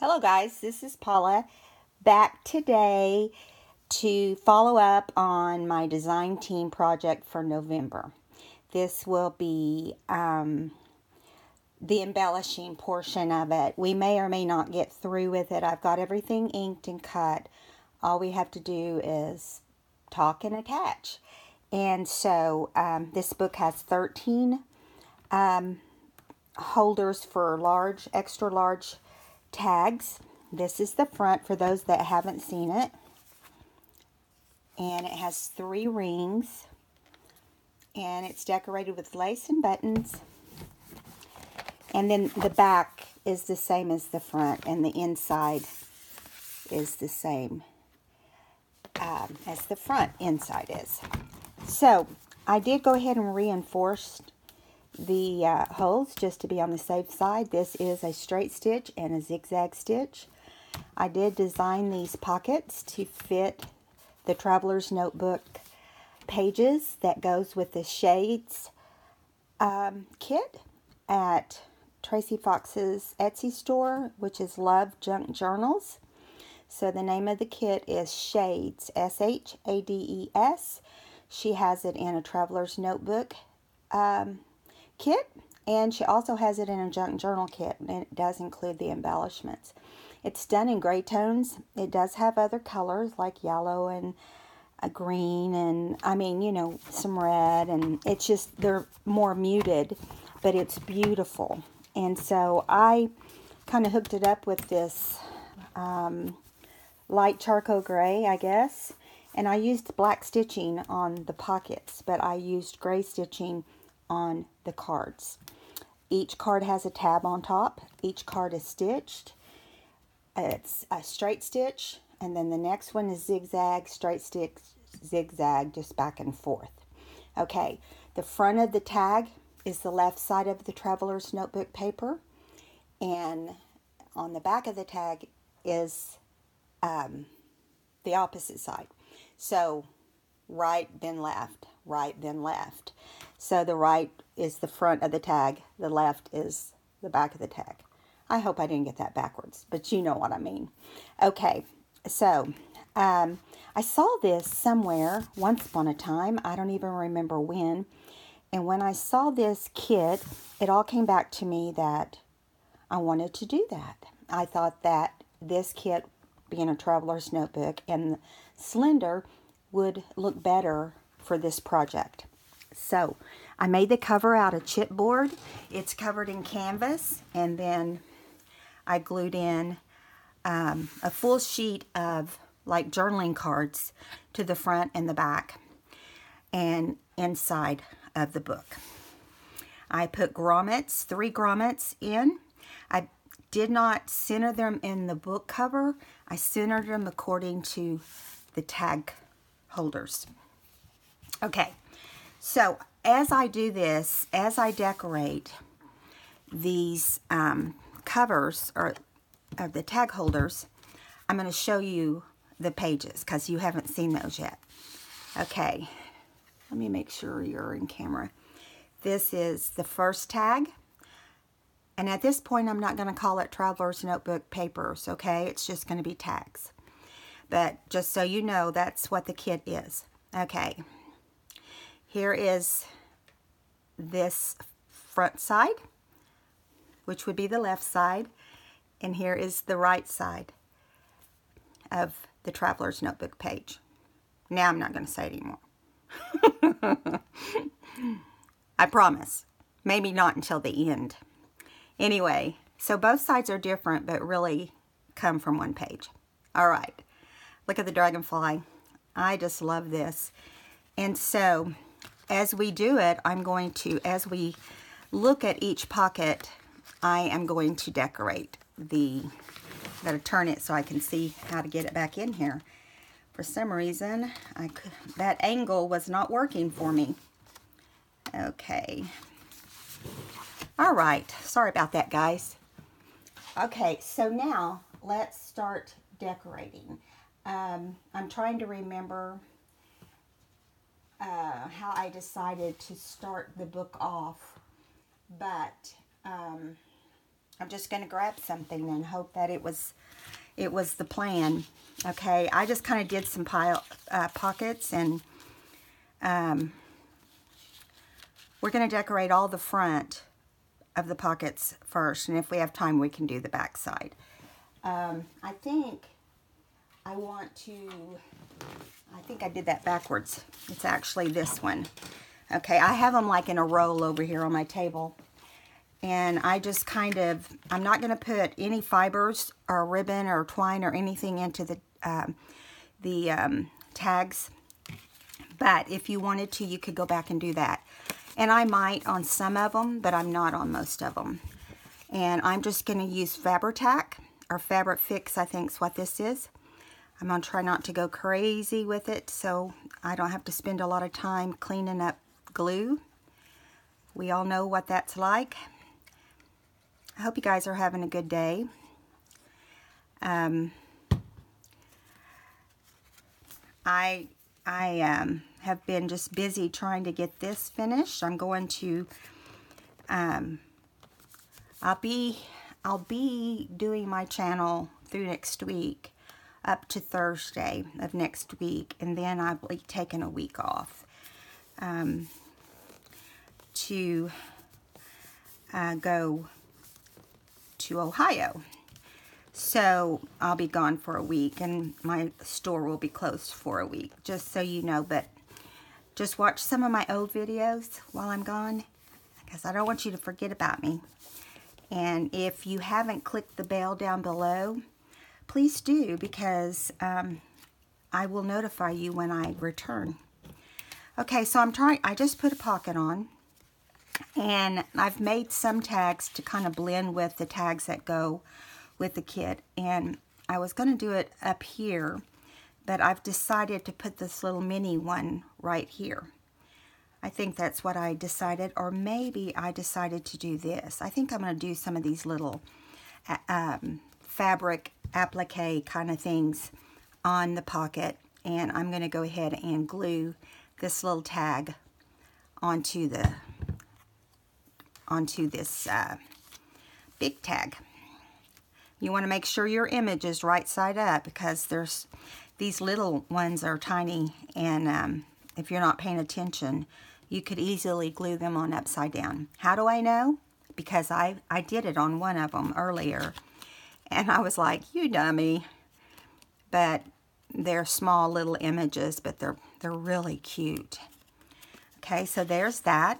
Hello guys, this is Paula back today to follow up on my design team project for November. This will be the embellishing portion of it. We may or may not get through with it. I've got everything inked and cut. All we have to do is talk and attach. And so this book has 13 holders for large, extra large tags. This is the front for those that haven't seen it. And it has 3 rings. And it's decorated with lace and buttons. And then the back is the same as the front. And the inside is the same as the front inside is. So I did go ahead and reinforce the holes just to be on the safe side. This is a straight stitch and a zigzag stitch. I did design these pockets to fit the Traveler's Notebook pages that goes with the shades kit at Tracie Fox's Etsy store, which is Love Junk Journals. So the name of the kit is Shades, S-H-A-D-E-S. She has it in a Traveler's Notebook kit, and she also has it in a junk journal kit, and it does include the embellishments. It's done in gray tones. It does have other colors like yellow and a green, and I mean, you know, some red, and it's just, they're more muted, but it's beautiful. And so I kind of hooked it up with this light charcoal gray, I guess, and I used black stitching on the pockets, but I used gray stitching on the cards. Each card has a tab on top. Each card is stitched. It's a straight stitch, and then the next one is zigzag, straight stitch, zigzag, just back and forth. Okay, the front of the tag is the left side of the Traveler's Notebook paper, and on the back of the tag is the opposite side. So right, then left, right, then left. So the right is the front of the tag, the left is the back of the tag. I hope I didn't get that backwards, but you know what I mean. Okay, so I saw this somewhere once upon a time. I don't even remember when. And when I saw this kit, it all came back to me that I wanted to do that. I thought that this kit, being a Traveler's Notebook and slender, would look better for this project. So I made the cover out of chipboard. It's covered in canvas, and then I glued in a full sheet of like journaling cards to the front and the back and inside of the book. I put grommets, 3 grommets in. I did not center them in the book cover. I centered them according to the tag holders. Okay, so as I do this, as I decorate these covers or the tag holders, I'm going to show you the pages because you haven't seen those yet. Okay, let me make sure you're in camera. This is the first tag. And at this point, I'm not going to call it Traveler's Notebook papers, okay? It's just going to be tags. But just so you know, that's what the kit is. Okay. Here is this front side, which would be the left side. And here is the right side of the Traveler's Notebook page. Now I'm not going to say it anymore. I promise. Maybe not until the end. Anyway, so both sides are different, but really come from one page. All right. Look at the dragonfly. I just love this. And so, as we do it, I'm going to, as we look at each pocket, I am going to decorate the, I'm going to turn it so I can see how to get it back in here. For some reason, that angle was not working for me. Okay. All right, sorry about that, guys. Okay, so now let's start decorating. I'm trying to remember how I decided to start the book off, but I'm just going to grab something and hope that it was the plan. Okay, I just kind of did some pockets, and we're going to decorate all the front of the pockets first, and if we have time we can do the back side. I think I did that backwards. It's actually this one. Okay, I have them like in a roll over here on my table. And I just I'm not going to put any fibers or ribbon or twine or anything into the tags. But if you wanted to, you could go back and do that. And I might on some of them, but I'm not on most of them. And I'm just going to use Fabri-Tac, or Fabric Fix, I think is what this is. I'm going to try not to go crazy with it so I don't have to spend a lot of time cleaning up glue. We all know what that's like. I hope you guys are having a good day. I have been just busy trying to get this finished. I'm going to, I'll be doing my channel through next week up to Thursday of next week, and then I'll be taking a week off to go to Ohio. So I'll be gone for a week, and my store will be closed for a week, just so you know. But just watch some of my old videos while I'm gone, because I don't want you to forget about me. And if you haven't clicked the bell down below, please do, because I will notify you when I return. Okay, so I just put a pocket on, and I've made some tags to kind of blend with the tags that go with the kit. And I was going to do it up here, but I've decided to put this little mini one right here. I think that's what I decided, or maybe I decided to do this. I think I'm going to do some of these little fabric applique kind of things on the pocket, and I'm going to go ahead and glue this little tag onto this big tag. You want to make sure your image is right side up, because these little ones are tiny, and if you're not paying attention, you could easily glue them on upside down. How do I know? Because I did it on one of them earlier, and I was like, you dummy. But they're small little images, but they're really cute. Okay, so there's that.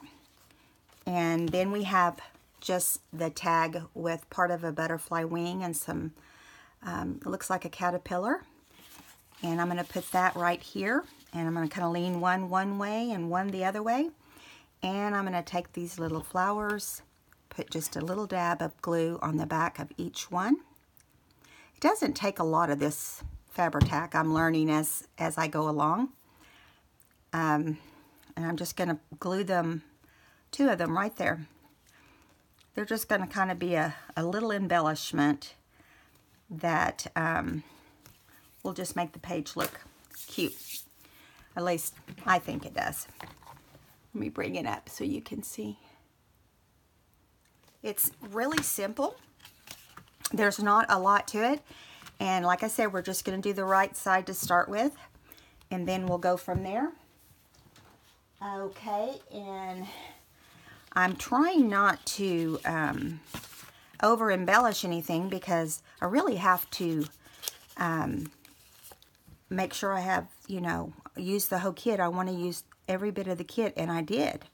And then we have just the tag with part of a butterfly wing and some, it looks like a caterpillar. And I'm going to put that right here. And I'm going to kind of lean one way and one the other way. And I'm going to take these little flowers, put just a little dab of glue on the back of each one. It doesn't take a lot of this Fabri-Tac. I'm learning as I go along. And I'm just going to glue them, two of them right there. They're just going to kind of be a little embellishment that will just make the page look cute. At least I think it does. Let me bring it up so you can see. It's really simple. There's not a lot to it. And like I said, we're just going to do the right side to start with, and then we'll go from there. Okay, and I'm trying not to over embellish anything, because I really have to make sure I have, use the whole kit. I want to use every bit of the kit, and I did.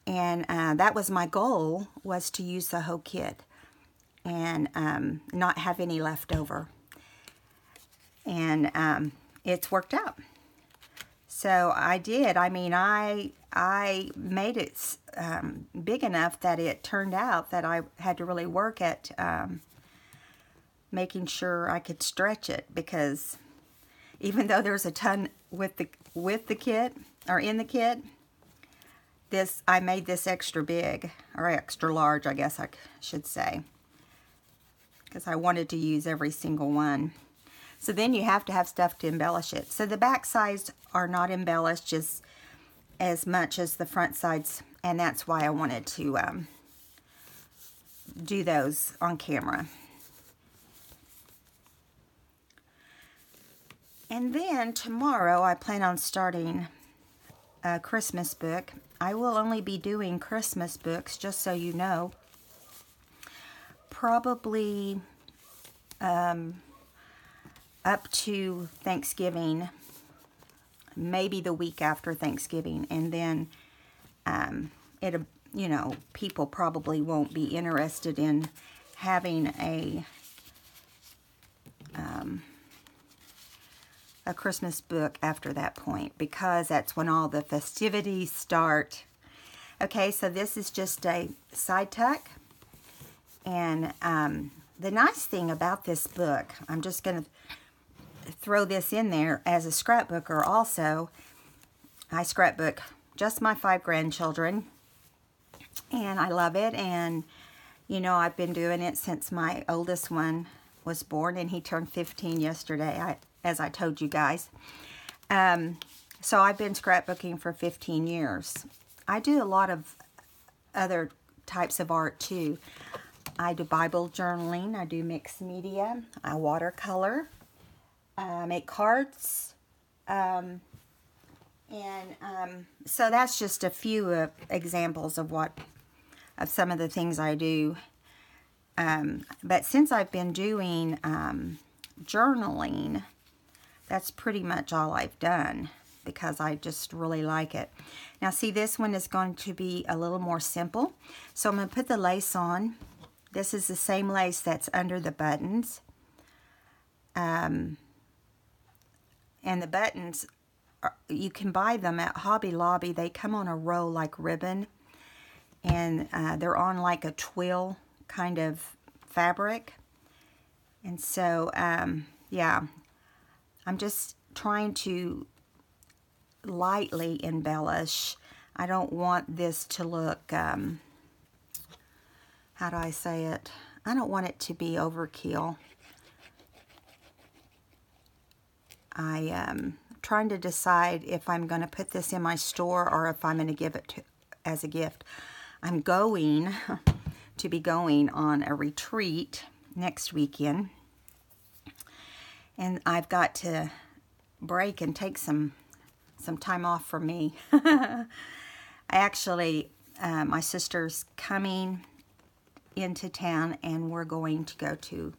And that was my goal, was to use the whole kit and not have any left over. And it's worked out. So I did. I mean, I made it big enough that it turned out that I had to really work at making sure I could stretch it, because even though there's a ton with the kit, or in the kit, I made this extra big, or extra large, I guess I should say, because I wanted to use every single one. So then you have to have stuff to embellish it. So the back sides are not embellished just as much as the front sides, and that's why I wanted to do those on camera. And then tomorrow I plan on starting a Christmas book. I will only be doing Christmas books, just so you know, probably up to Thanksgiving, maybe the week after Thanksgiving, and then you know, people probably won't be interested in having a Christmas book after that point, because that's when all the festivities start. Okay, so this is just a side tuck, and the nice thing about this book, I'm just going to throw this in there as a scrapbooker also. I scrapbook just my 5 grandchildren, and I love it. And you know, I've been doing it since my oldest one was born, and he turned 15 yesterday, as I told you guys. So I've been scrapbooking for 15 years. I do a lot of other types of art too. I do Bible journaling, I do mixed media, I watercolor, I make cards, so that's just a few examples of some of the things I do. But since I've been doing journaling, that's pretty much all I've done, because I just really like it. Now see, this one is going to be a little more simple. So I'm going to put the lace on. This is the same lace that's under the buttons. And the buttons, you can buy them at Hobby Lobby. They come on a row like ribbon, and they're on like a twill kind of fabric. And so, yeah, I'm just trying to lightly embellish. I don't want this to look, how do I say it? I don't want it to be overkill. I am trying to decide if I'm going to put this in my store or if I'm going to give it as a gift. I'm going to be going on a retreat next weekend, and I've got to break and take some time off for me. I actually, my sister's coming into town, and we're going to go to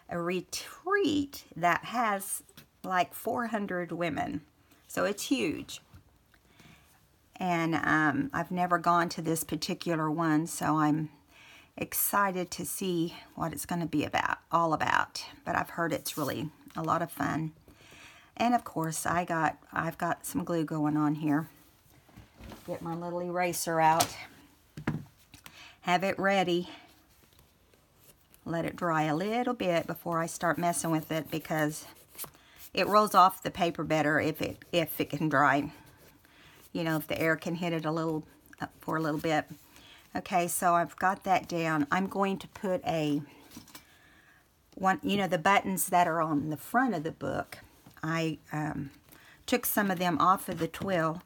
a retreat that has like 400 women, so it's huge. And I've never gone to this particular one, so I'm excited to see what it's going to be all about. But I've heard it's really a lot of fun. And of course, I've got some glue going on here. Get my little eraser out. Have it ready. Let it dry a little bit before I start messing with it, because it rolls off the paper better if it can dry. You know, if the air can hit it for a little bit. Okay, so I've got that down. I'm going to put you know, the buttons that are on the front of the book, I took some of them off of the twill,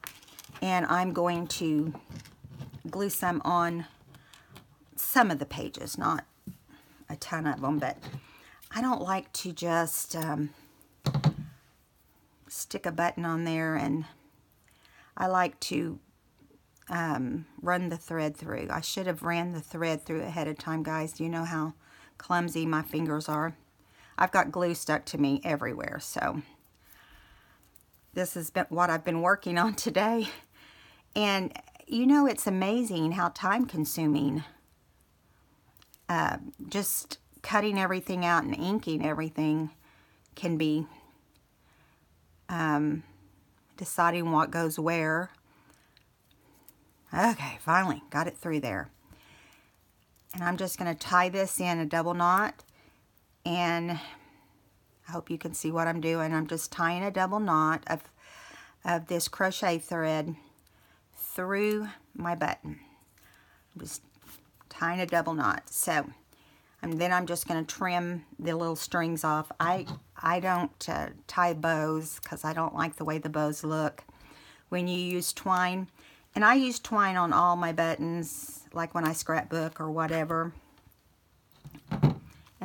and I'm going to glue some on some of the pages, not a ton of them, but I don't like to just stick a button on there, and I like to run the thread through. I should have ran the thread through ahead of time, guys. Do you know how clumsy my fingers are? I've got glue stuck to me everywhere, so this has been what I've been working on today. And you know, it's amazing how time-consuming just cutting everything out and inking everything can be. Deciding what goes where. Okay, finally got it through there. And I'm just going to tie this in a double knot, and I hope you can see what I'm doing. I'm just tying a double knot of this crochet thread through my button. I'm just tying a double knot. So, and then I'm just going to trim the little strings off. I don't tie bows, because I don't like the way the bows look when you use twine. And I use twine on all my buttons, like when I scrapbook or whatever.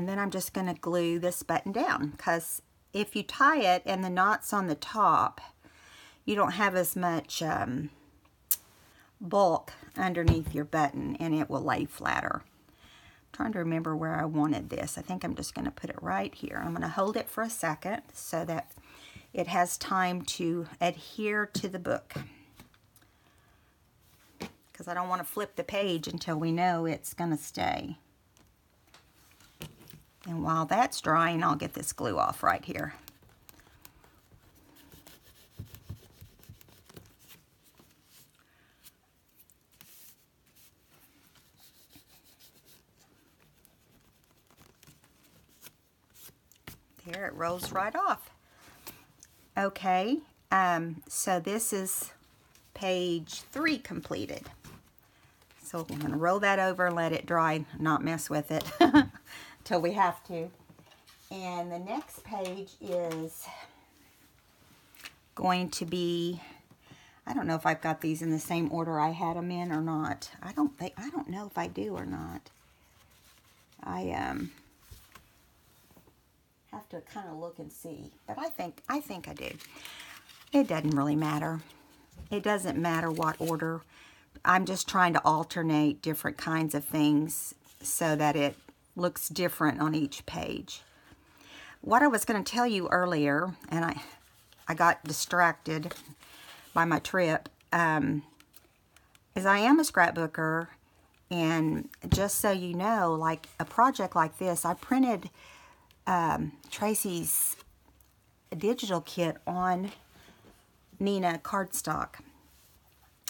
And then I'm just going to glue this button down, because if you tie it and the knot's on the top, you don't have as much bulk underneath your button, and it will lay flatter. I'm trying to remember where I wanted this. I think I'm just going to put it right here. I'm going to hold it for a second so that it has time to adhere to the book, because I don't want to flip the page until we know it's going to stay. And while that's drying, I'll get this glue off right here. There, it rolls right off. Okay, so this is page 3 completed. So I'm going to roll that over and let it dry, not mess with it till we have to. And the next page is going to be, I don't know if I've got these in the same order I had them in or not. I don't know if I do or not. I have to kind of look and see, but I think I do. It doesn't really matter. It doesn't matter what order. I'm just trying to alternate different kinds of things so that it looks different on each page. What I was going to tell you earlier, and I got distracted by my trip, is I am a scrapbooker, and just so you know, like a project like this, I printed Tracie's digital kit on Nina cardstock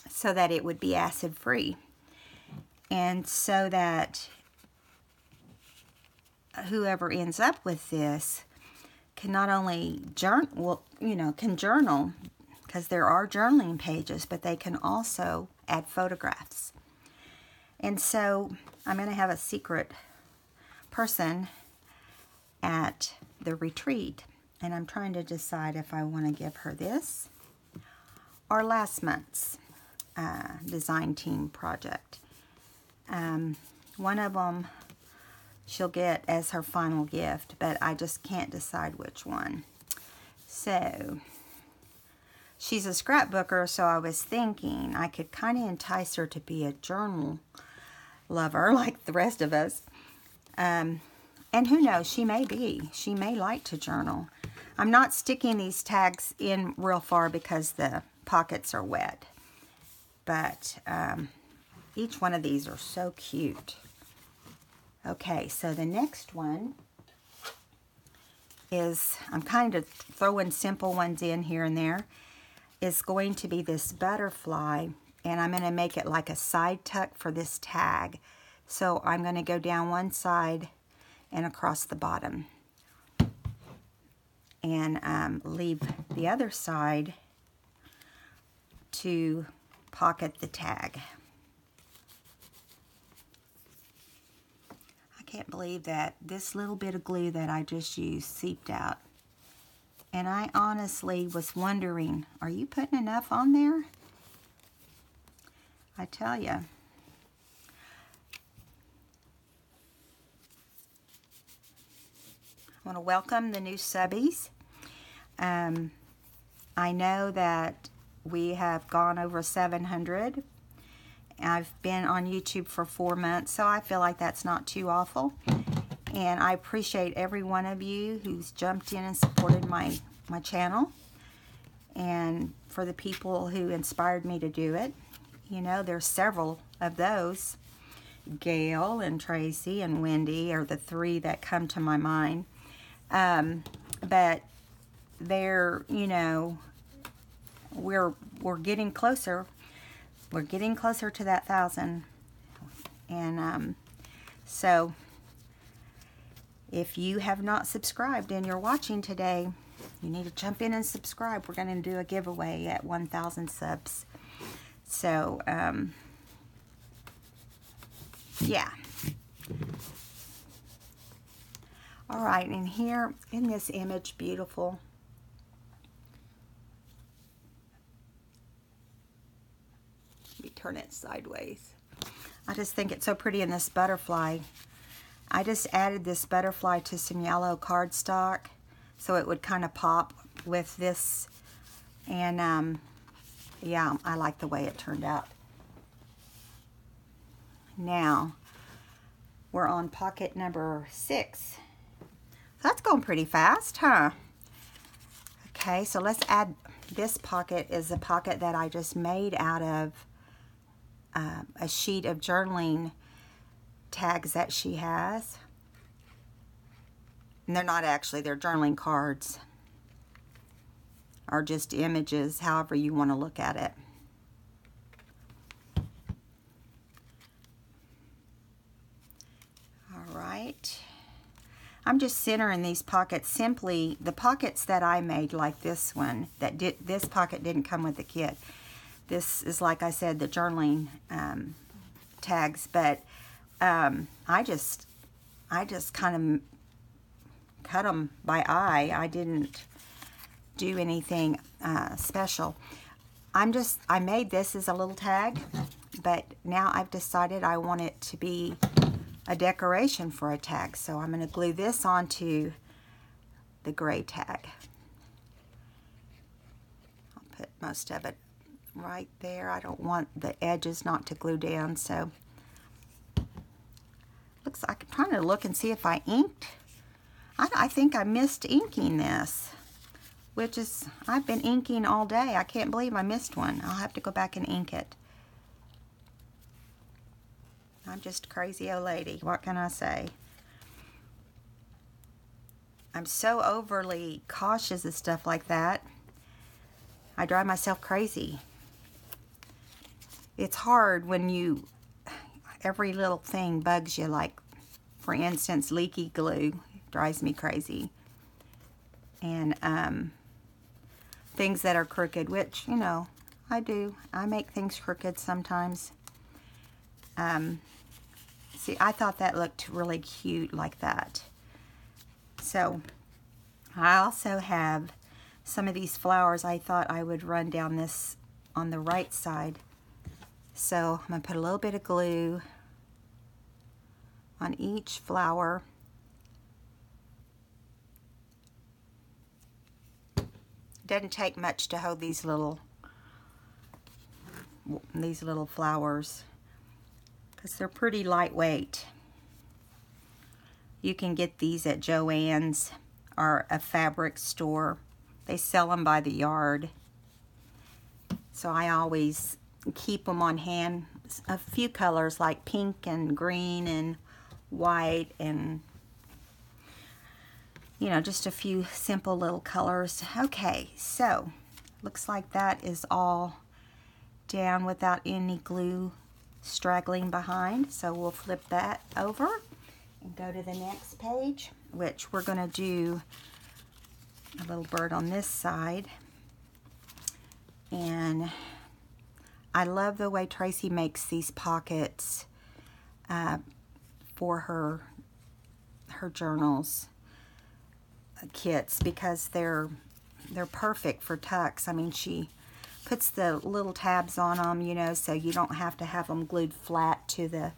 so that it would be acid free, and so that whoever ends up with this can not only journal, can journal, because there are journaling pages, but they can also add photographs. And so I'm going to have a secret person at the retreat, and I'm trying to decide if I want to give her this or last month's design team project. One of them she'll get as her final gift, but I just can't decide which one. So she's a scrapbooker, so I was thinking I could kind of entice her to be a journal lover like the rest of us. And who knows, she may be. She may like to journal. I'm not sticking these tags in real far because the pockets are wet. But each one of these are so cute. Okay, so the next one is, I'm kind of throwing simple ones in here and there, is going to be this butterfly, and I'm going to make it like a side tuck for this tag. So I'm going to go down one side and across the bottom, and leave the other side to pocket the tag. I can't believe that this little bit of glue that I just used seeped out. And I honestly was wondering, are you putting enough on there? I tell you. I want to welcome the new subbies. I know that we have gone over 700. I've been on YouTube for 4 months, so I feel like that's not too awful. And I appreciate every one of you who's jumped in and supported my channel. And for the people who inspired me to do it, there's several of those. Gail and Tracie and Wendy are the 3 that come to my mind. But they're, we're getting closer. We're getting closer to that 1,000. And so if you have not subscribed and you're watching today, you need to jump in and subscribe. We're going to do a giveaway at 1,000 subs. So, yeah. All right, and here in this image, beautiful. Let me turn it sideways. I just think it's so pretty in this butterfly. I just added this butterfly to some yellow cardstock so it would kind of pop with this. And yeah, I like the way it turned out. Now, we're on pocket number 6. That's going pretty fast, huh? Okay, so let's add, this pocket is a pocket that I just made out of a sheet of journaling tags that she has. And they're not actually, they're journaling cards. Or just images, however you want to look at it. All right. I'm just centering these pockets simply. The pockets that I made, like this one, this pocket didn't come with the kit. This is, like I said, the journaling tags, but I just kind of cut them by eye. I didn't do anything special. I made this as a little tag, but now I've decided I want it to be a decoration for a tag. So I'm going to glue this onto the gray tag. I'll put most of it right there. I don't want the edges not to glue down, so looks like I'm trying to look and see if I inked. I think I missed inking this, which is, I've been inking all day. I can't believe I missed one. I'll have to go back and ink it. I'm just a crazy old lady. What can I say? I'm so overly cautious of stuff like that. I drive myself crazy. It's hard when every little thing bugs you, like, for instance, leaky glue drives me crazy. And things that are crooked, which, you know, I do. I make things crooked sometimes. See, I thought that looked really cute like that. So, I also have some of these flowers. I thought I would run down this on the right side. So, I'm going to put a little bit of glue on each flower. It doesn't take much to hold these little flowers, because they're pretty lightweight. You can get these at Joann's or a fabric store. They sell them by the yard. So I always keep them on hand. A few colors like pink and green and white and, you know, just a few simple little colors. Okay, so looks like that is all down without any glue straggling behind. So we'll flip that over and go to the next page, which we're going to do a little bird on this side. And I love the way Tracie makes these pockets for her journals kits, because they're perfect for tucks. I mean, she puts the little tabs on them, you know, so you don't have to have them glued flat to the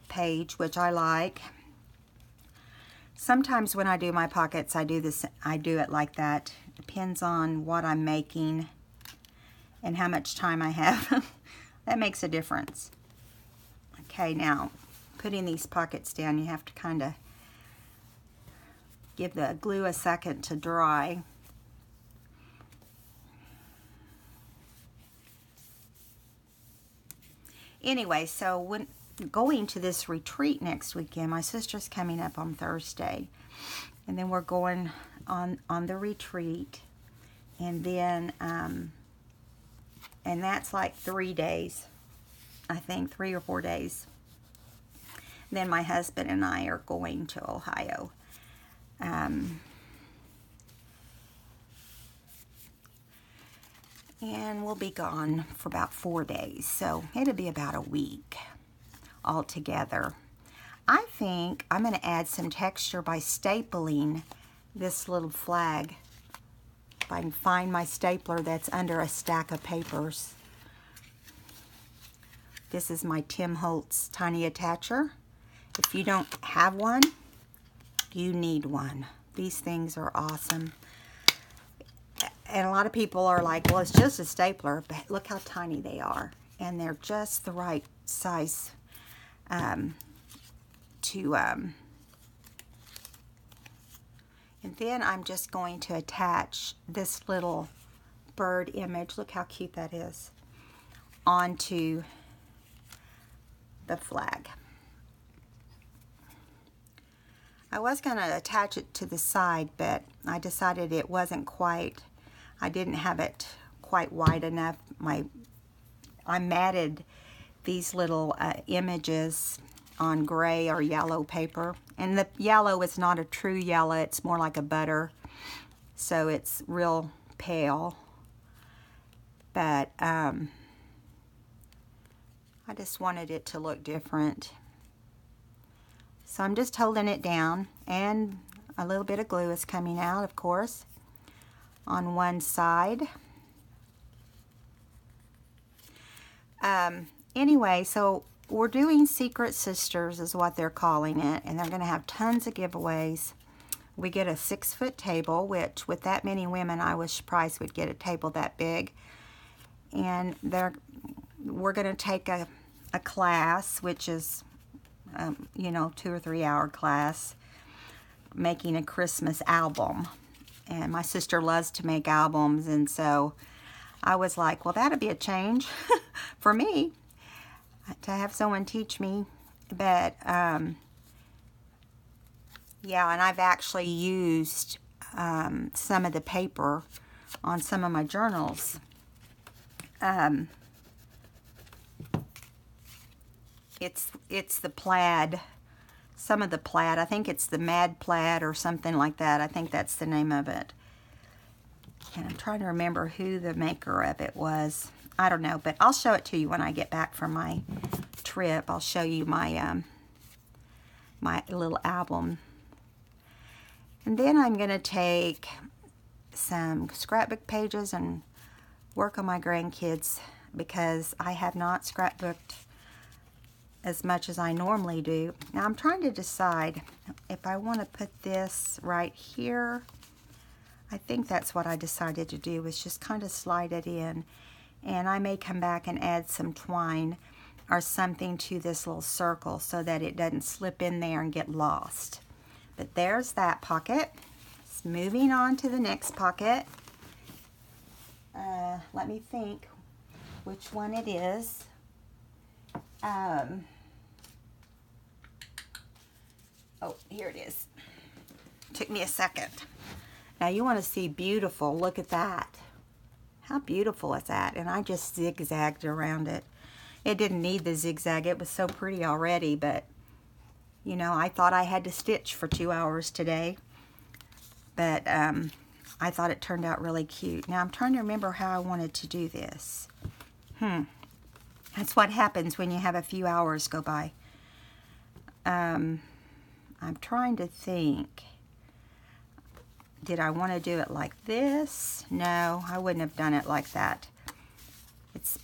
page, which I like. Sometimes when I do my pockets, I do it like that. Depends on what I'm making and how much time I have. That makes a difference. Okay, now putting these pockets down, you have to kind of give the glue a second to dry. Anyway, so when going to this retreat next weekend, my sister's coming up on Thursday, and then we're going on the retreat, and then and that's like 3 days, I think, 3 or 4 days. Then my husband and I are going to Ohio. And we'll be gone for about 4 days, so it'll be about a week altogether. I think I'm going to add some texture by stapling this little flag. If I can find my stapler that's under a stack of papers. This is my Tim Holtz Tiny Attacher. If you don't have one, You need one. These things are awesome. And a lot of people are like, well, it's just a stapler, but look how tiny they are. And they're just the right size and then I'm just going to attach this little bird image, look how cute that is, onto the flag. I was going to attach it to the side, but I decided it wasn't quite, I didn't have it quite wide enough. I matted these little images on gray or yellow paper, and the yellow is not a true yellow, it's more like a butter, so it's real pale, but I just wanted it to look different. So I'm just holding it down, and a little bit of glue is coming out, of course, on one side. Anyway, so we're doing Secret Sisters is what they're calling it, and they're going to have tons of giveaways. We get a 6-foot table, which with that many women I was surprised we'd get a table that big. And we're going to take a class, which is you know, 2 or 3 hour class, making a Christmas album. And my sister loves to make albums, and so I was like, well, that'd be a change for me to have someone teach me. But yeah, and I've actually used some of the paper on some of my journals. It's the plaid, some of the plaid. I think it's the Mad Plaid or something like that. I think that's the name of it. And I'm trying to remember who the maker of it was. I don't know, but I'll show it to you when I get back from my trip. I'll show you my my little album. And then I'm going to take some scrapbook pages and work on my grandkids, because I have not scrapbooked as much as I normally do. Now I'm trying to decide if I want to put this right here. I think that's what I decided to do, was just kind of slide it in, and I may come back and add some twine or something to this little circle so that it doesn't slip in there and get lost. But there's that pocket. So moving on to the next pocket. Let me think which one it is. Oh, here it is. Took me a second. Now you want to see beautiful. Look at that. How beautiful is that? And I just zigzagged around it. It didn't need the zigzag. It was so pretty already, but you know, I thought I had to stitch for 2 hours today. But I thought it turned out really cute. Now I'm trying to remember how I wanted to do this. That's what happens when you have a few hours go by. I'm trying to think. Did I want to do it like this? No, I wouldn't have done it like that.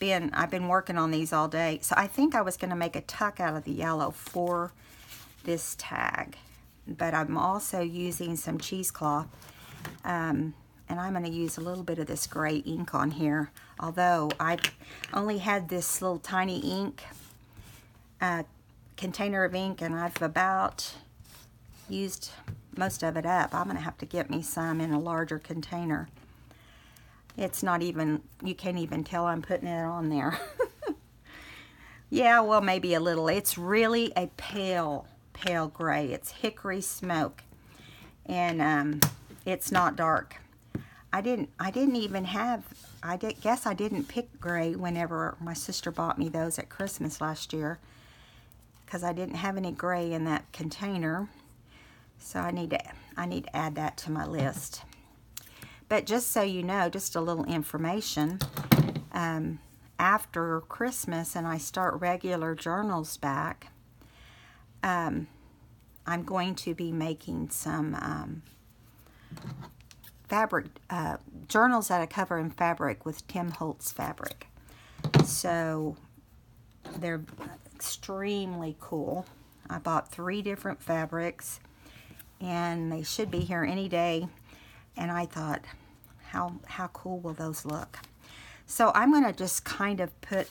I've been working on these all day. So I think I was going to make a tuck out of the yellow for this tag. But I'm also using some cheesecloth. And I'm going to use a little bit of this gray ink on here. Although I've only had this little tiny ink container of ink, and I've about used most of it up. I'm going to have to get me some in a larger container. It's not even, you can't even tell I'm putting it on there. Yeah, well, maybe a little. It's really a pale gray. It's hickory smoke, and it's not dark. I guess I didn't pick gray whenever my sister bought me those at Christmas last year, because I didn't have any gray in that container. So I need to add that to my list. But just so you know, just a little information, after Christmas and I start regular journals back, I'm going to be making some fabric journals that I cover in fabric with Tim Holtz fabric. So they're extremely cool. I bought 3 different fabrics, and they should be here any day. And I thought, how cool will those look? So I'm going to just kind of put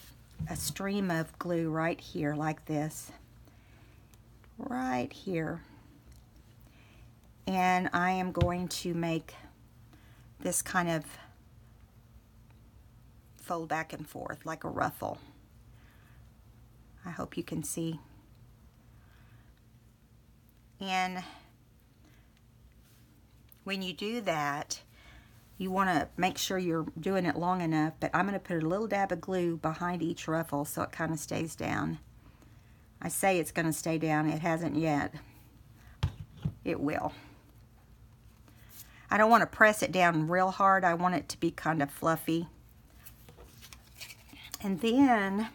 a stream of glue right here like this, right here. And I am going to make this kind of fold back and forth like a ruffle. I hope you can see. And when you do that, you want to make sure you're doing it long enough, but I'm going to put a little dab of glue behind each ruffle so it kind of stays down. I say it's going to stay down. It hasn't yet. It will. I don't want to press it down real hard. I want it to be kind of fluffy. And then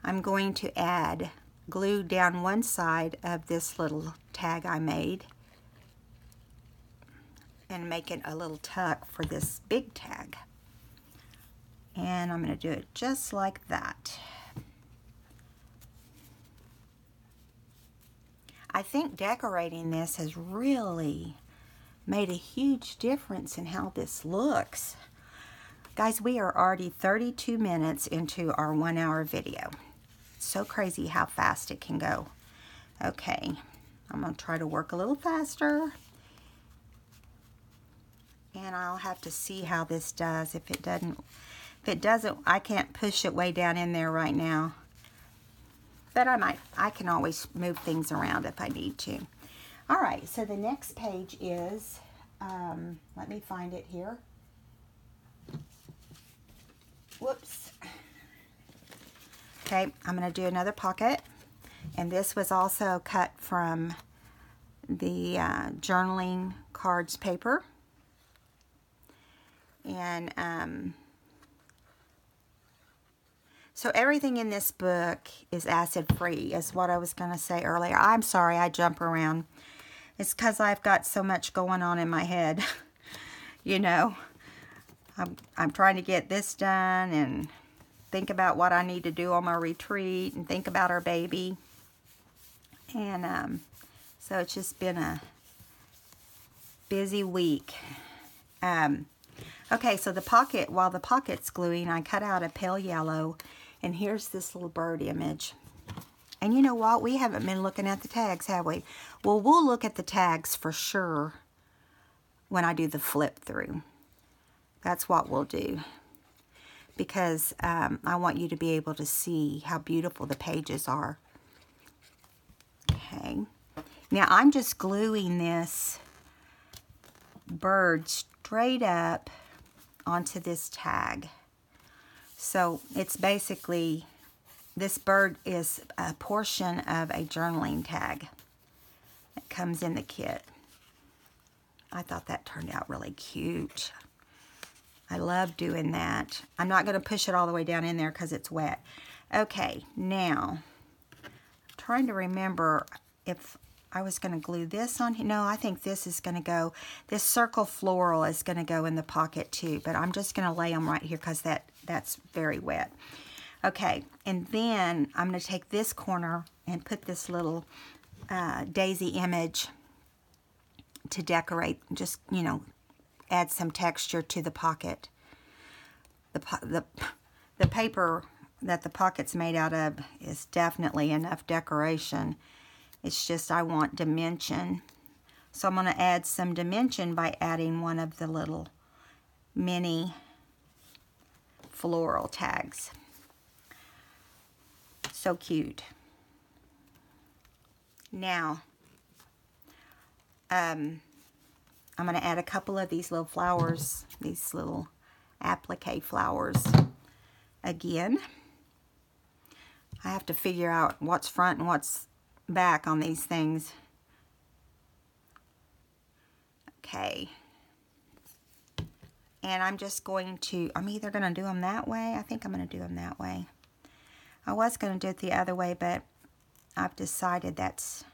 I'm going to add glue down one side of this little tag I made and make it a little tuck for this big tag. And I'm going to do it just like that. I think decorating this has really made a huge difference in how this looks. Guys, we are already 32 minutes into our 1 hour video. It's so crazy how fast it can go. Okay, I'm going to try to work a little faster. And I'll have to see how this does. If it doesn't, I can't push it way down in there right now. But I can always move things around if I need to. All right, so the next page is, let me find it here. Whoops. Okay, I'm going to do another pocket. And this was also cut from the journaling cards paper. And so everything in this book is acid free, is what I was going to say earlier. I'm sorry I jump around. It's because I've got so much going on in my head. You know, I'm trying to get this done and think about what I need to do on my retreat and think about our baby. And so it's just been a busy week. Okay, so the pocket, while the pocket's gluing, I cut out a pale yellow, and here's this little bird image. And you know what? We haven't been looking at the tags, have we? Well, we'll look at the tags for sure when I do the flip through. That's what we'll do. Because I want you to be able to see how beautiful the pages are. Okay. Now, I'm just gluing this bird straight up onto this tag. So it's basically, this bird is a portion of a journaling tag that comes in the kit. I thought that turned out really cute. I love doing that. I'm not going to push it all the way down in there because it's wet. Okay, now, I'm trying to remember if I was going to glue this on here. No, I think this is going to go, this circle floral is going to go in the pocket too, but I'm just going to lay them right here because that's very wet. Okay, and then I'm going to take this corner and put this little daisy image to decorate, just, you know, add some texture to the pocket. The paper that the pocket's made out of is definitely enough decoration. It's just I want dimension. So I'm going to add some dimension by adding one of the little mini floral tags. So cute. Now, I'm going to add a couple of these little flowers, these little applique flowers again. I have to figure out what's front and what's back on these things. Okay. And I'm just going to, I'm either going to do them that way. I think I'm going to do them that way. I was going to do it the other way, but I've decided that's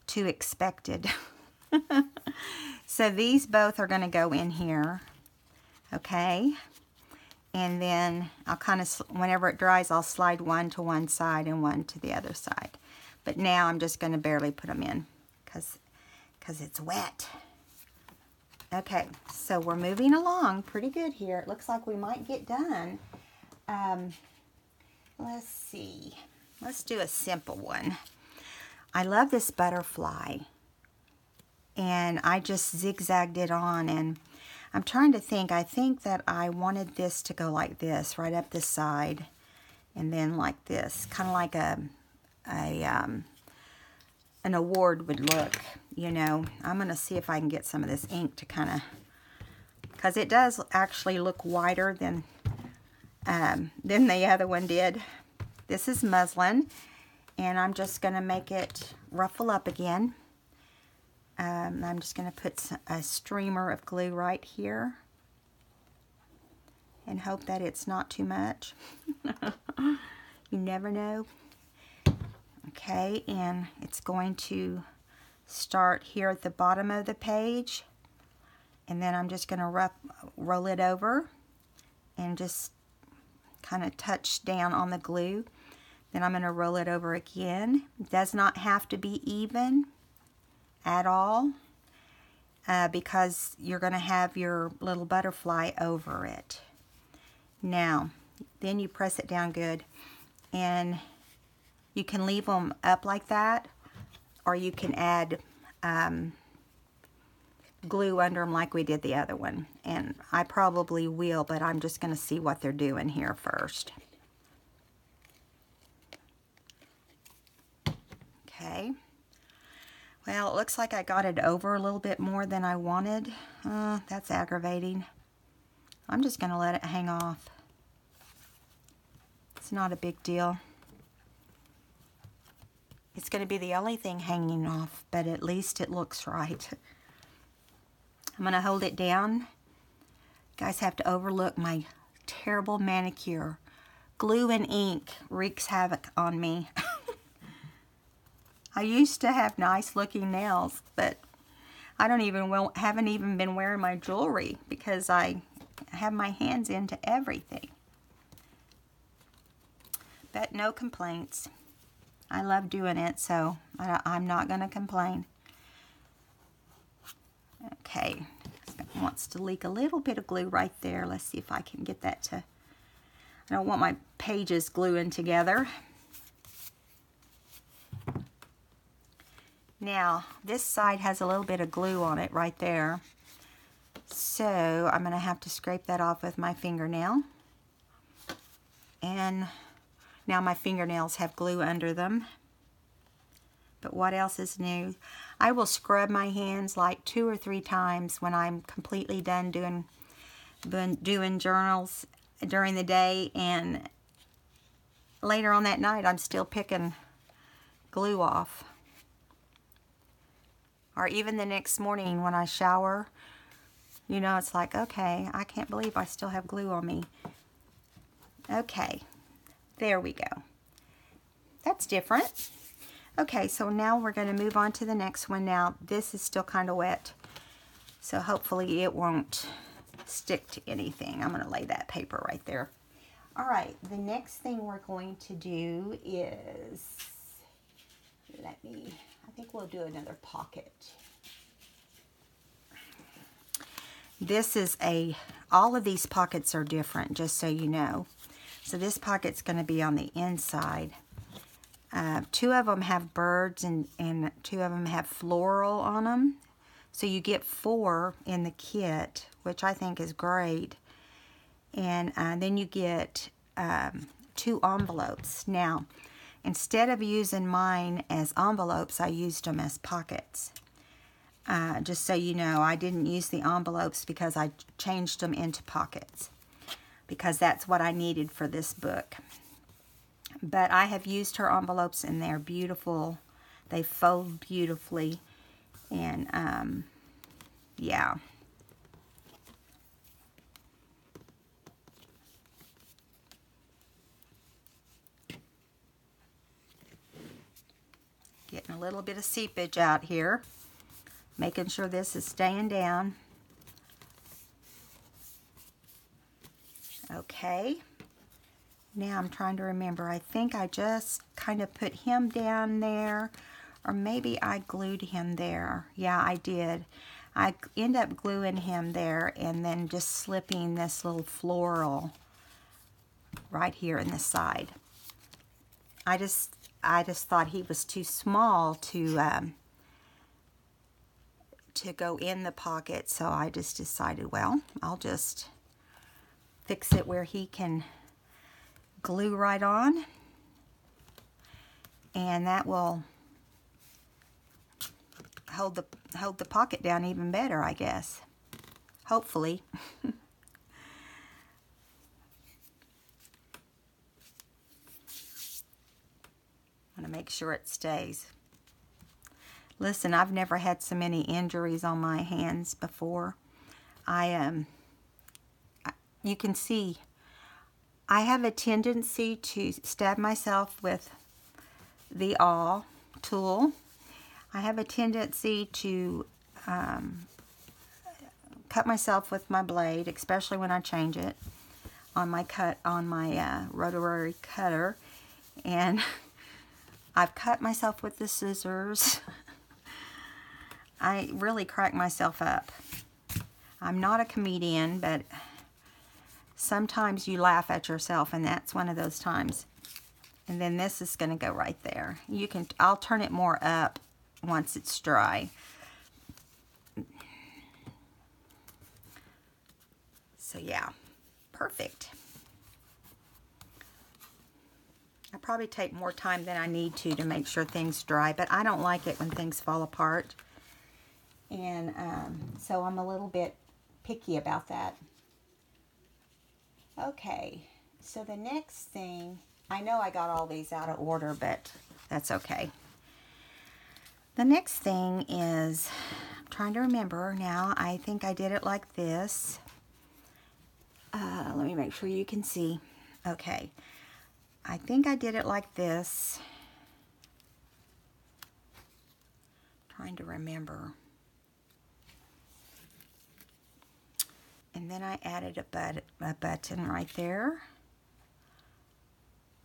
too expected. So these both are going to go in here. Okay. And then I'll kind of, whenever it dries, I'll slide one to one side and one to the other side. But now I'm just going to barely put them in because because it's wet. Okay, so we're moving along pretty good here. It looks like we might get done. Let's see. Let's do a simple one. I love this butterfly. And I just zigzagged it on, and I'm trying to think. I think that I wanted this to go like this, right up the side, and then like this, kind of like an award would look, you know. I'm going to see if I can get some of this ink to kind of, because it does actually look whiter than the other one did. This is muslin, and I'm just going to make it ruffle up again. I'm just going to put a streamer of glue right here and hope that it's not too much. You never know. Okay, and it's going to start here at the bottom of the page, and then I'm just going to roll it over and just kind of touch down on the glue. Then I'm going to roll it over again. It does not have to be even at all, because you're going to have your little butterfly over it. Now, then you press it down good, and you can leave them up like that, or you can add glue under them like we did the other one. And I probably will, but I'm just going to see what they're doing here first. Okay. Well, it looks like I got it over a little bit more than I wanted. That's aggravating. I'm just going to let it hang off. It's not a big deal. It's going to be the only thing hanging off, but at least it looks right. I'm going to hold it down. You guys have to overlook my terrible manicure. Glue and ink wreaks havoc on me. I used to have nice looking nails, but I haven't even been wearing my jewelry because I have my hands into everything. But no complaints. I love doing it, so I'm not going to complain. Okay, it wants to leak a little bit of glue right there. Let's see if I can get that to, I don't want my pages gluing together. Now, this side has a little bit of glue on it right there. So, I'm going to have to scrape that off with my fingernail. And now my fingernails have glue under them. But what else is new? I will scrub my hands like 2 or 3 times when I'm completely done doing journals during the day. And later on that night, I'm still picking glue off. Or even the next morning when I shower, you know, it's like, okay, I can't believe I still have glue on me. Okay, there we go. That's different. Okay, so now we're going to move on to the next one. Now, this is still kind of wet, so hopefully it won't stick to anything. I'm going to lay that paper right there. All right, the next thing we're going to do is, I think we'll do another pocket. This is all of these pockets are different, just so you know. So this pocket's going to be on the inside. 2 of them have birds and 2 of them have floral on them. So you get 4 in the kit, which I think is great. And then you get 2 envelopes. Now, instead of using mine as envelopes, I used them as pockets. Just so you know, I didn't use the envelopes because I changed them into pockets, because that's what I needed for this book. But I have used her envelopes, and they're beautiful. They fold beautifully, and yeah. Getting a little bit of seepage out here. Making sure this is staying down. Okay. Now I'm trying to remember. I think I just kind of put him down there, Or maybe I glued him there. Yeah, I did. I end up gluing him there and then just slipping this little floral right here in the side. I just thought he was too small to go in the pocket, so I just decided, well, I'll just fix it where he can glue right on, and that will hold the pocket down even better, I guess. Hopefully. I'm gonna make sure it stays. Listen, I've never had so many injuries on my hands before. You can see, I have a tendency to stab myself with the awl tool. I have a tendency to cut myself with my blade, especially when I change it on my rotary cutter, and I've cut myself with the scissors. I really crack myself up. I'm not a comedian, but sometimes you laugh at yourself, and that's one of those times. And then this is going to go right there. I'll turn it more up once it's dry. So yeah, perfect. I probably take more time than I need to make sure things dry, but I don't like it when things fall apart. And so I'm a little bit picky about that. Okay, so the next thing, I know I got all these out of order, but that's okay. The next thing is, I'm trying to remember now, I think I did it like this. Let me make sure you can see. Okay, I think I did it like this. Trying to remember. And then I added a button right there.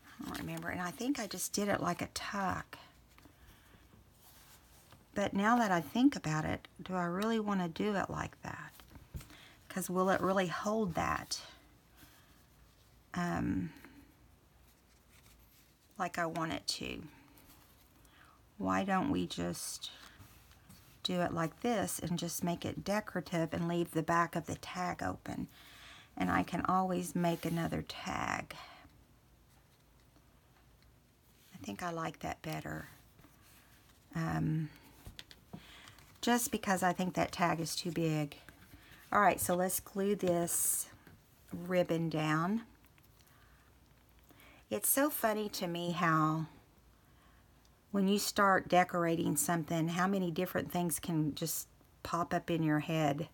I don't remember. And I think I just did it like a tuck. But now that I think about it, do I really want to do it like that? Because will it really hold that? Like I want it to. Why don't we just do it like this and just make it decorative and leave the back of the tag open, and I can always make another tag. I think I like that better, just because I think that tag is too big. Alright, so let's glue this ribbon down. It's so funny to me how when you start decorating something, how many different things can just pop up in your head.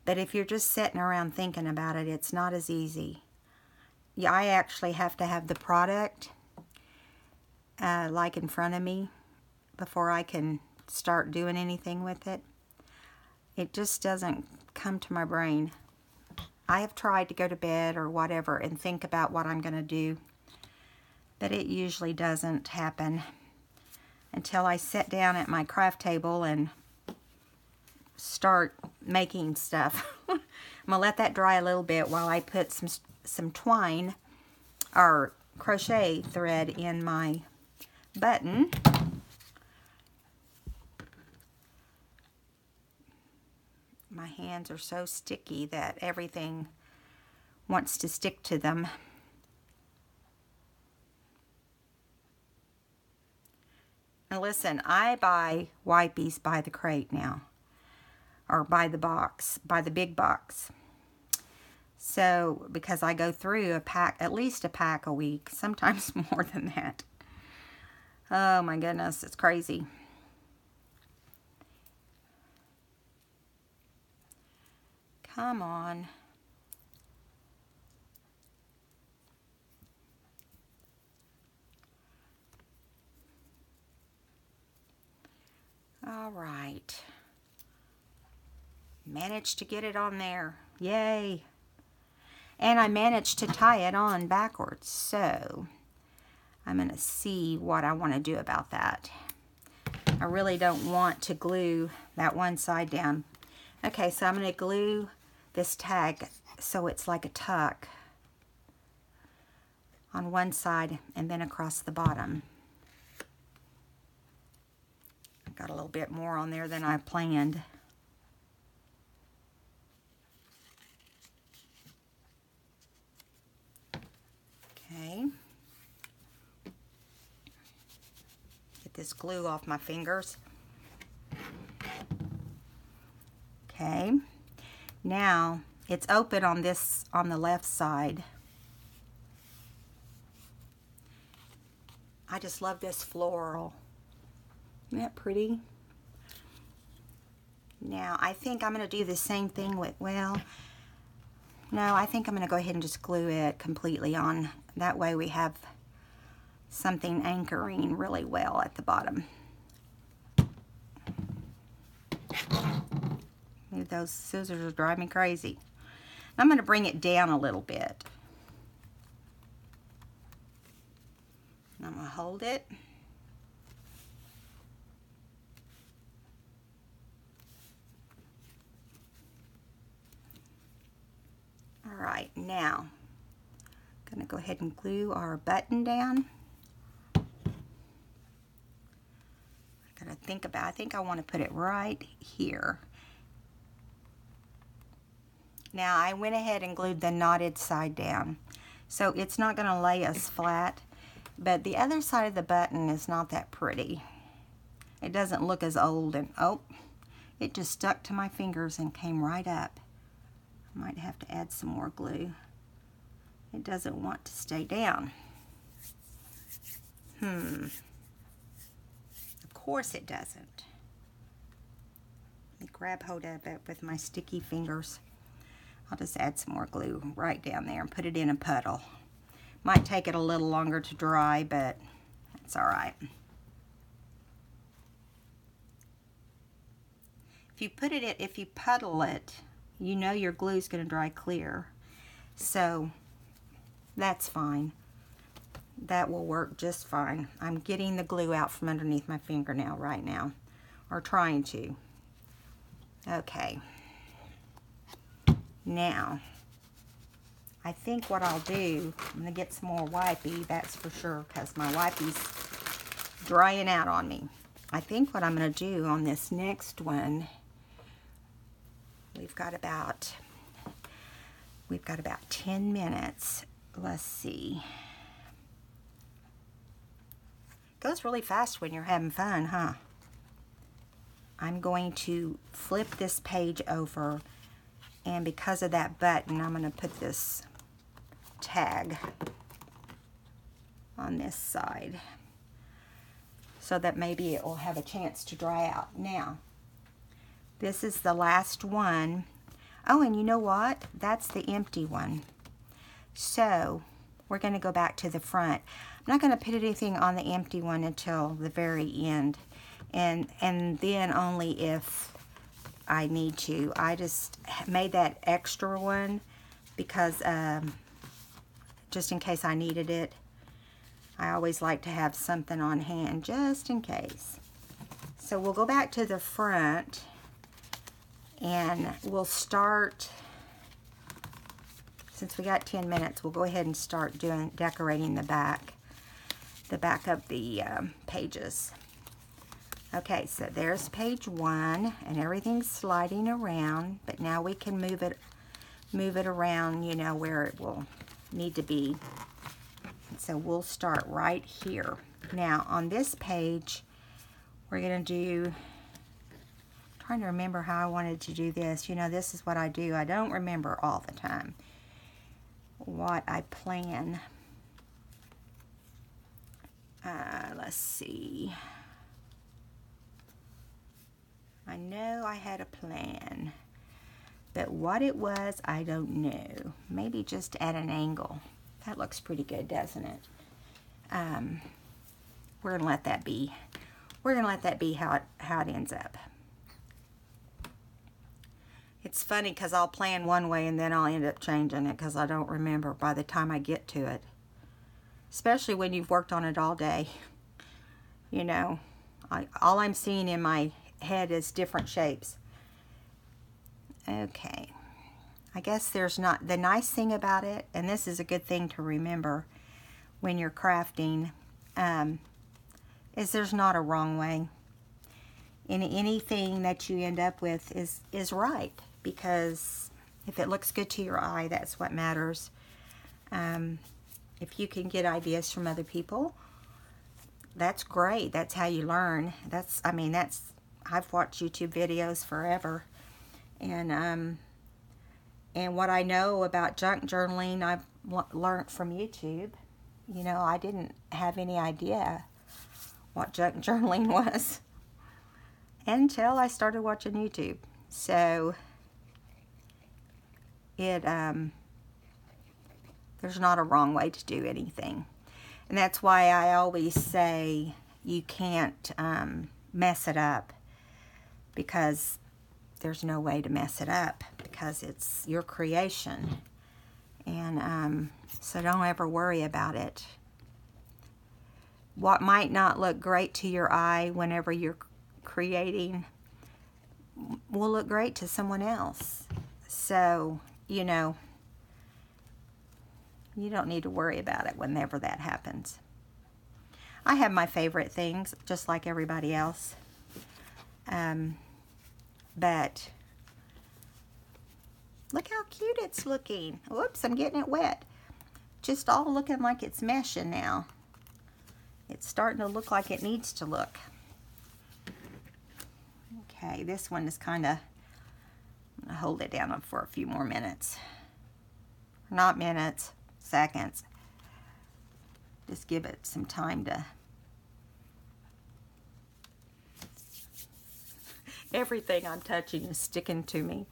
But if you're just sitting around thinking about it, it's not as easy. Yeah, I actually have to have the product like in front of me before I can start doing anything with it. It just doesn't come to my brain. I have tried to go to bed or whatever and think about what I'm going to do, but it usually doesn't happen until I sit down at my craft table and start making stuff. I'm going to let that dry a little bit while I put some twine or crochet thread in my button. My hands are so sticky that everything wants to stick to them. Now listen, I buy wipies by the crate now, or by the box, by the big box. So, because I go through a pack, at least a pack a week, sometimes more than that. Oh my goodness, it's crazy. Come on. All right. Managed to get it on there. Yay. And I managed to tie it on backwards. So I'm going to see what I want to do about that. I really don't want to glue that one side down. Okay, so I'm going to glue this tag so it's like a tuck on one side and then across the bottom. I got a little bit more on there than I planned. Okay. Get this glue off my fingers. Okay. Now it's open on the left side. I just love this floral. Isn't that pretty? Now I think I'm going to do the same thing with, well, no, I think I'm going to go ahead and just glue it completely on. That way we have something anchoring really well at the bottom. Those scissors are driving me crazy. I'm going to bring it down a little bit. I'm going to hold it. All right, now I'm going to go ahead and glue our button down. I got to think about, I think I want to put it right here. Now I went ahead and glued the knotted side down, so it's not going to lay us flat, but the other side of the button is not that pretty. It doesn't look as old, and oh, it just stuck to my fingers and came right up. I might have to add some more glue. It doesn't want to stay down. Of course it doesn't. Let me grab hold of it with my sticky fingers. I'll just add some more glue right down there and put it in a puddle. Might take it a little longer to dry, but it's all right. If you puddle it, you know your glue's going to dry clear. So that's fine. That will work just fine. I'm getting the glue out from underneath my fingernail right now, or trying to. Okay. Now, I think what I'll do, I'm going to get some more wipey, that's for sure, because my wipey's drying out on me. I think what I'm going to do on this next one, we've got about 10 minutes. Let's see. Goes really fast when you're having fun, huh? I'm going to flip this page over, and because of that button, I'm going to put this tag on this side so that maybe it will have a chance to dry out. Now, this is the last one. Oh, and you know what? That's the empty one. So we're going to go back to the front. I'm not going to put anything on the empty one until the very end, and then only if I need to. I just made that extra one because just in case I needed it. I always like to have something on hand just in case. So we'll go back to the front and we'll start, since we got 10 minutes, we'll go ahead and start decorating the back of the pages. Okay, so there's page 1, and everything's sliding around, but now we can move it around, you know, where it will need to be. So we'll start right here. Now on this page, we're going to do, I'm trying to remember how I wanted to do this. You know, this is what I do. I don't remember all the time what I plan. Let's see. I know I had a plan, but what it was, I don't know. Maybe just at an angle. That looks pretty good, doesn't it? We're gonna let that be. We're gonna let that be how it ends up. It's funny because I'll plan one way and then I'll end up changing it because I don't remember by the time I get to it. Especially when you've worked on it all day. You know, All I'm seeing in my head is different shapes. Okay. I guess there's not, the nice thing about it, and this is a good thing to remember when you're crafting, is there's not a wrong way. And anything that you end up with is right, because if it looks good to your eye, that's what matters. If you can get ideas from other people, that's great. That's how you learn. I've watched YouTube videos forever, and what I know about junk journaling, I've learned from YouTube. You know, I didn't have any idea what junk journaling was until I started watching YouTube. So there's not a wrong way to do anything. And that's why I always say you can't mess it up, because there's no way to mess it up, because it's your creation. And so don't ever worry about it. What might not look great to your eye whenever you're creating will look great to someone else. So, you know, you don't need to worry about it whenever that happens. I have my favorite things, just like everybody else. But look how cute it's looking. Whoops, I'm getting it wet. Just all looking like it's meshing now. It's starting to look like it needs to look. Okay, this one is kind of, I'm going to hold it down for a few more minutes. Not minutes, seconds. Just give it some time to... Everything I'm touching is sticking to me.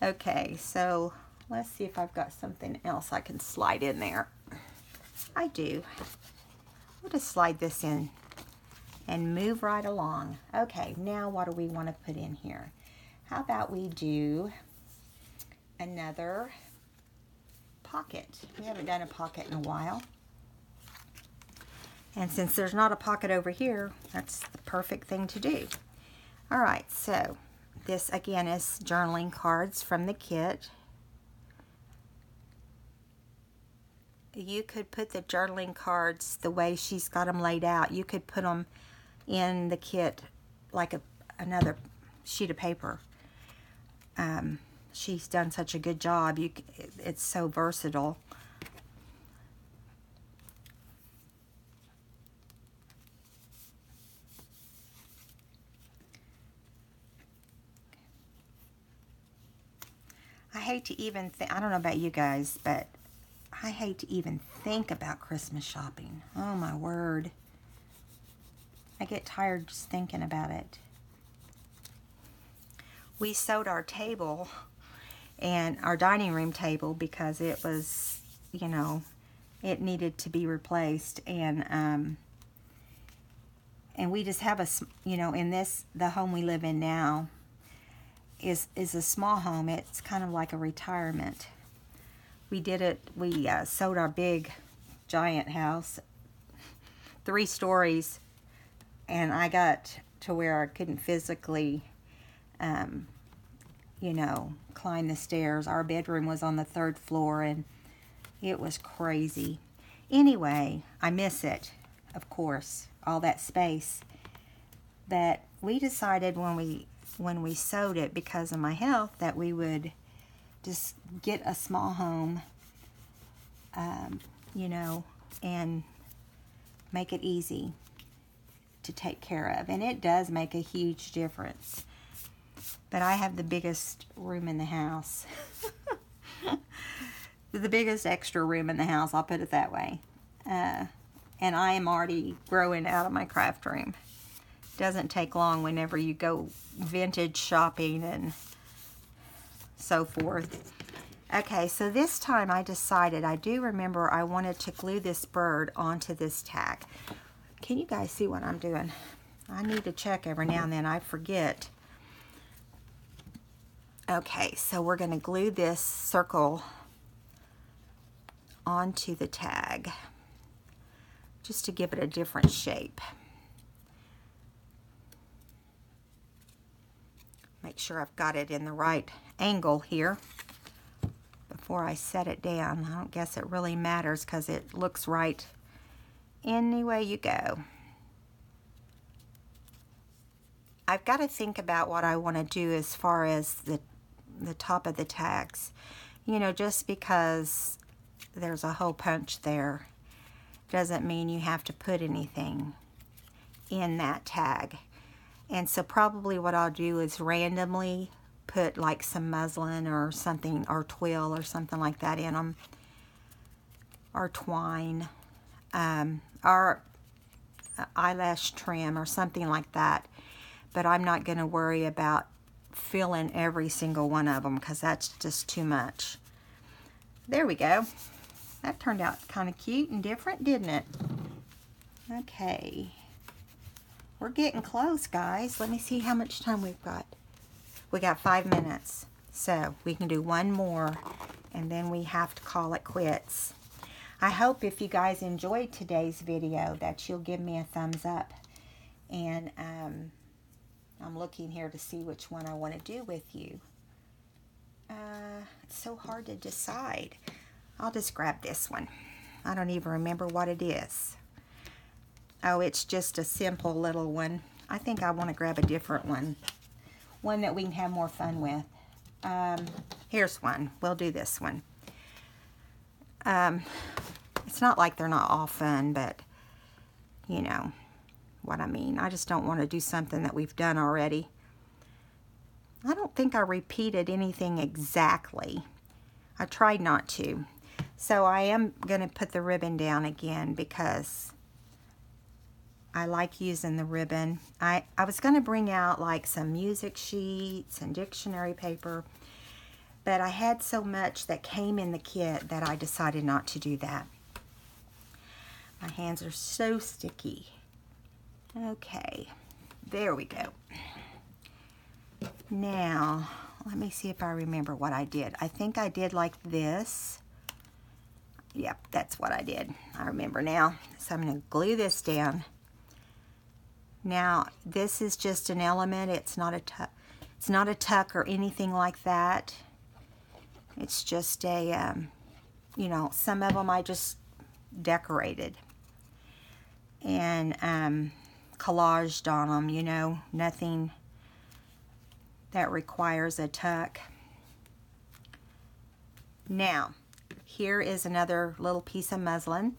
Okay, so let's see if I've got something else I can slide in there. I do. We'll just slide this in and move right along. Okay, now what do we want to put in here? How about we do another pocket? We haven't done a pocket in a while. And since there's not a pocket over here, that's the perfect thing to do. All right, so this again is journaling cards from the kit. You could put the journaling cards the way she's got them laid out. You could put them in the kit like another sheet of paper. She's done such a good job. It's so versatile. I hate to even think, I don't know about you guys, but I hate to even think about Christmas shopping. Oh my word. I get tired just thinking about it. We sewed our table and our dining room table because it was, you know, it needed to be replaced, and we just have a, you know, in the home we live in now is a small home. It's kind of like a retirement. We sewed our big giant house, 3 stories, and I got to where I couldn't physically, you know, climb the stairs. Our bedroom was on the 3rd floor, and it was crazy. Anyway, I miss it, of course, all that space. But we decided when we sewed it, because of my health, that we would just get a small home, you know, and make it easy to take care of. And it does make a huge difference. But I have the biggest room in the house. The biggest extra room in the house, I'll put it that way. And I am already growing out of my craft room. Doesn't take long whenever you go vintage shopping and so forth. Okay, so this time I decided, I do remember I wanted to glue this bird onto this tag. Can you guys see what I'm doing? I need to check every now and then. I forget. Okay, so we're going to glue this circle onto the tag just to give it a different shape. make sure I've got it in the right angle here before I set it down. I don't guess it really matters because it looks right any way you go. I've got to think about what I want to do as far as the top of the tags. You know, just because there's a hole punch there doesn't mean you have to put anything in that tag. And so probably what I'll do is randomly put like some muslin or something, or twill or something like that in them, or twine, or eyelash trim or something like that. But I'm not going to worry about filling every single one of them because that's just too much. There we go. That turned out kind of cute and different, didn't it? Okay. We're getting close, guys. Let me see how much time we've got. We got 5 minutes. So we can do one more and then we have to call it quits. I hope if you guys enjoyed today's video that you'll give me a thumbs up. And I'm looking here to see which one I want to do with you. It's so hard to decide. I'll just grab this one. I don't even remember what it is. Oh, it's just a simple little one. I think I want to grab a different one. One that we can have more fun with. Here's one. We'll do this one. It's not like they're not all fun, but you know what I mean. I just don't want to do something that we've done already. I don't think I repeated anything exactly. I tried not to. So I am going to put the ribbon down again because I like using the ribbon. I was going to bring out like some music sheets and dictionary paper, but I had so much that came in the kit that I decided not to do that. My hands are so sticky. Okay, there we go. Now, let me see if I remember what I did. I think I did like this. Yep, that's what I did. I remember now. So I'm going to glue this down. Now, this is just an element. It's not a tuck or anything like that. It's just a, you know, some of them I just decorated and collaged on them, you know, nothing that requires a tuck. Now, here is another little piece of muslin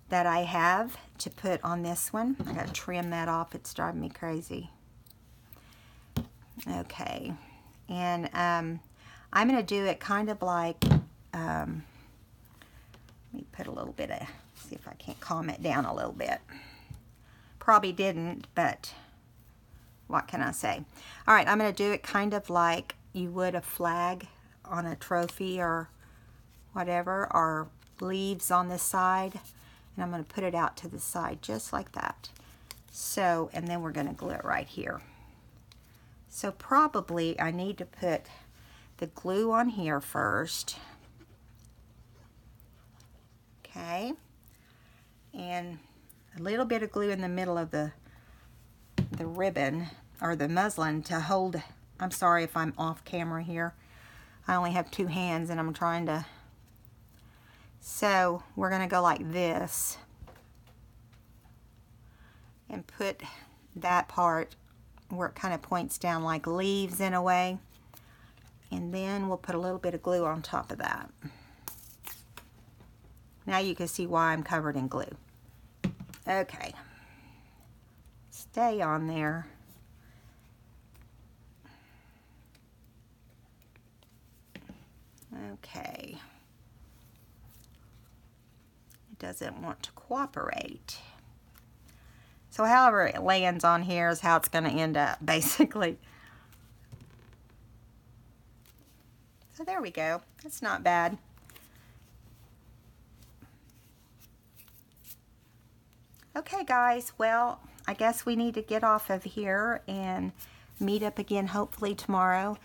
that I have to put on this one. I gotta trim that off, it's driving me crazy. Okay, and I'm gonna do it kind of like, let me put a little bit of, see if I can't calm it down a little bit. Probably didn't, but what can I say? All right, I'm gonna do it kind of like you would a flag on a trophy or whatever, or leaves on this side. And I'm going to put it out to the side just like that. So, and then we're going to glue it right here. So probably I need to put the glue on here first. Okay. And a little bit of glue in the middle of the ribbon or the muslin to hold. I'm sorry if I'm off camera here. I only have 2 hands and I'm trying to. So we're going to go like this and put that part where it kind of points down like leaves in a way. And then we'll put a little bit of glue on top of that. Now you can see why I'm covered in glue. Okay. Stay on there. Okay. Doesn't want to cooperate. So however it lands on here is how it's going to end up, basically. So there we go. That's not bad. Okay, guys. Well, I guess we need to get off of here and meet up again hopefully tomorrow.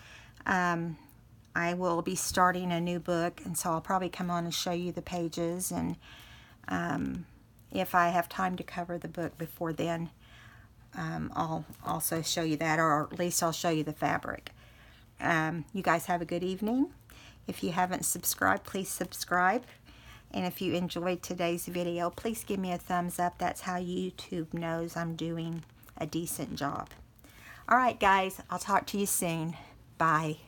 I will be starting a new book, and so I'll probably come on and show you the pages, and if I have time to cover the book before then, I'll also show you that, or at least I'll show you the fabric. you guys have a good evening. If you haven't subscribed, please subscribe. And if you enjoyed today's video, please give me a thumbs up. That's how YouTube knows I'm doing a decent job. All right, guys, I'll talk to you soon. Bye.